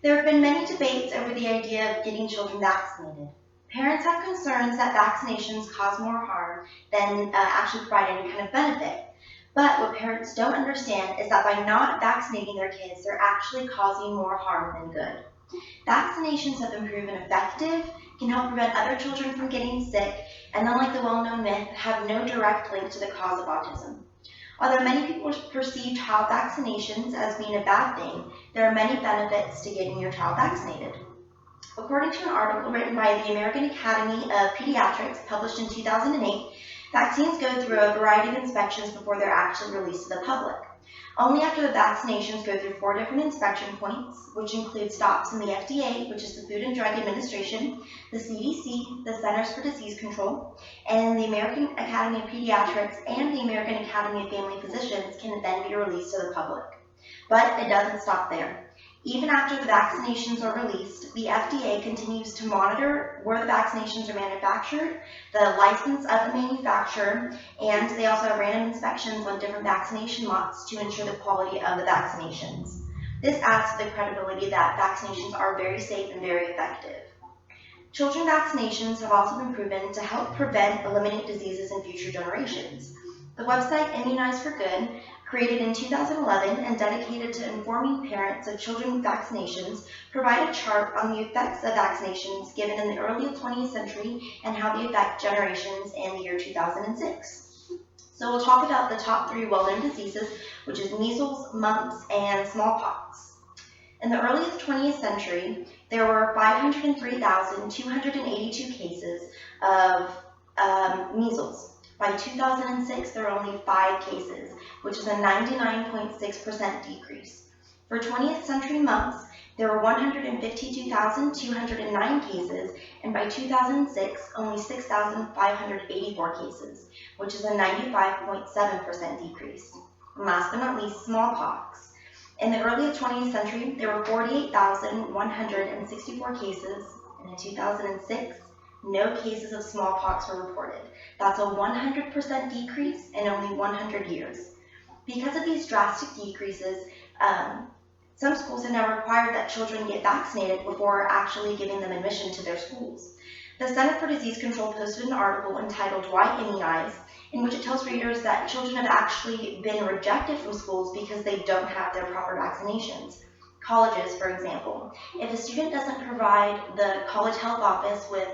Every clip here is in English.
There have been many debates over the idea of getting children vaccinated. Parents have concerns that vaccinations cause more harm than actually provide any kind of benefit. But what parents don't understand is that by not vaccinating their kids, they're actually causing more harm than good. Vaccinations have been proven effective, can help prevent other children from getting sick, and unlike the well-known myth, have no direct link to the cause of autism. Although many people perceive child vaccinations as being a bad thing, there are many benefits to getting your child vaccinated. According to an article written by the American Academy of Pediatrics published in 2008, vaccines go through a variety of inspections before they're actually released to the public. Only after the vaccinations go through 4 different inspection points, which include stops in the FDA, which is the Food and Drug Administration, the CDC, the Centers for Disease Control, and the American Academy of Pediatrics and the American Academy of Family Physicians, can then be released to the public. But it doesn't stop there. Even after the vaccinations are released, the FDA continues to monitor where the vaccinations are manufactured, the license of the manufacturer, and they also have random inspections on different vaccination lots to ensure the quality of the vaccinations. This adds to the credibility that vaccinations are very safe and very effective. Children vaccinations have also been proven to help prevent, eliminate diseases in future generations. The website Immunize for Good, created in 2011 and dedicated to informing parents of children's vaccinations, provide a chart on the effects of vaccinations given in the early 20th century and how they affect generations in the year 2006. So we'll talk about the top 3 well-known diseases, which is measles, mumps, and smallpox. In the early 20th century, there were 503,282 cases of measles. By 2006, there were only 5 cases, which is a 99.6% decrease. For 20th century mumps, there were 152,209 cases, and by 2006, only 6,584 cases, which is a 95.7% decrease. And last but not least, smallpox. In the early 20th century, there were 48,164 cases, and in 2006, no cases of smallpox were reported. That's a 100% decrease in only 100 years. Because of these drastic decreases, some schools have now required that children get vaccinated before actually giving them admission to their schools. The Center for Disease Control posted an article entitled Why Immunize, in which it tells readers that children have actually been rejected from schools because they don't have their proper vaccinations. Colleges, for example. If a student doesn't provide the college health office with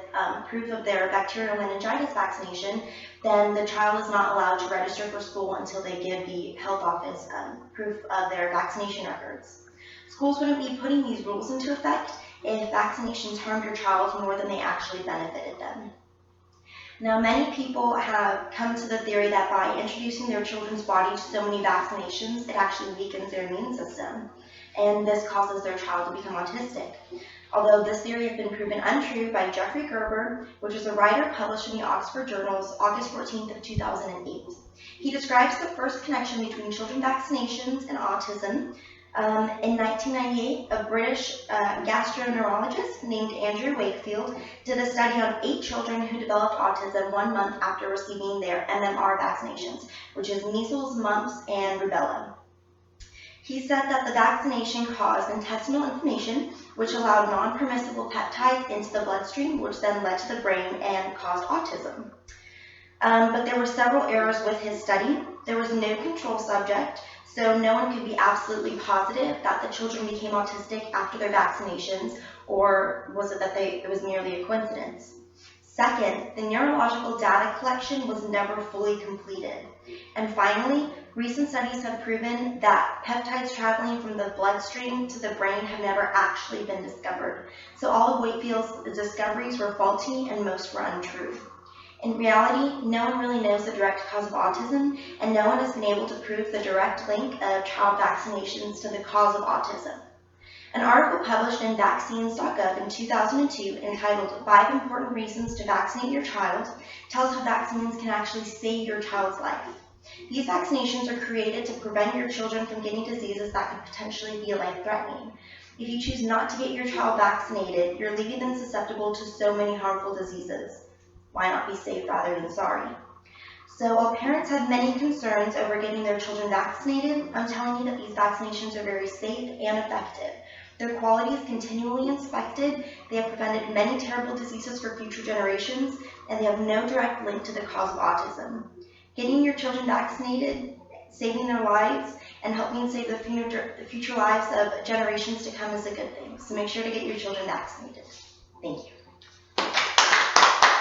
proof of their bacterial meningitis vaccination, then the child is not allowed to register for school until they give the health office proof of their vaccination records. Schools wouldn't be putting these rules into effect if vaccinations harmed your child more than they actually benefited them. Now, many people have come to the theory that by introducing their children's body to so many vaccinations, it actually weakens their immune system, and this causes their child to become autistic. Although this theory has been proven untrue by Jeffrey Gerber, which was a writer published in the Oxford Journals August 14th of 2008. He describes the first connection between children vaccinations and autism. In 1998, a British gastroenterologist named Andrew Wakefield did a study on 8 children who developed autism 1 month after receiving their MMR vaccinations, which is measles, mumps, and rubella. He said that the vaccination caused intestinal inflammation, which allowed non-permissible peptides into the bloodstream, which then led to the brain and caused autism. But there were several errors with his study. There was no control subject, so no one could be absolutely positive that the children became autistic after their vaccinations, or was it that it was merely a coincidence? Second, the neurological data collection was never fully completed. And finally, recent studies have proven that peptides traveling from the bloodstream to the brain have never actually been discovered. So all of Wakefield's discoveries were faulty and most were untrue. In reality, no one really knows the direct cause of autism, and no one has been able to prove the direct link of child vaccinations to the cause of autism. An article published in vaccines.gov in 2002 entitled 5 Important Reasons to Vaccinate Your Child tells how vaccines can actually save your child's life. These vaccinations are created to prevent your children from getting diseases that could potentially be life-threatening. If you choose not to get your child vaccinated, you're leaving them susceptible to so many harmful diseases. Why not be safe rather than sorry? So while parents have many concerns over getting their children vaccinated, I'm telling you that these vaccinations are very safe and effective. Their quality is continually inspected, they have prevented many terrible diseases for future generations, and they have no direct link to the cause of autism. Getting your children vaccinated, saving their lives, and helping save the future lives of generations to come is a good thing. So make sure to get your children vaccinated. Thank you.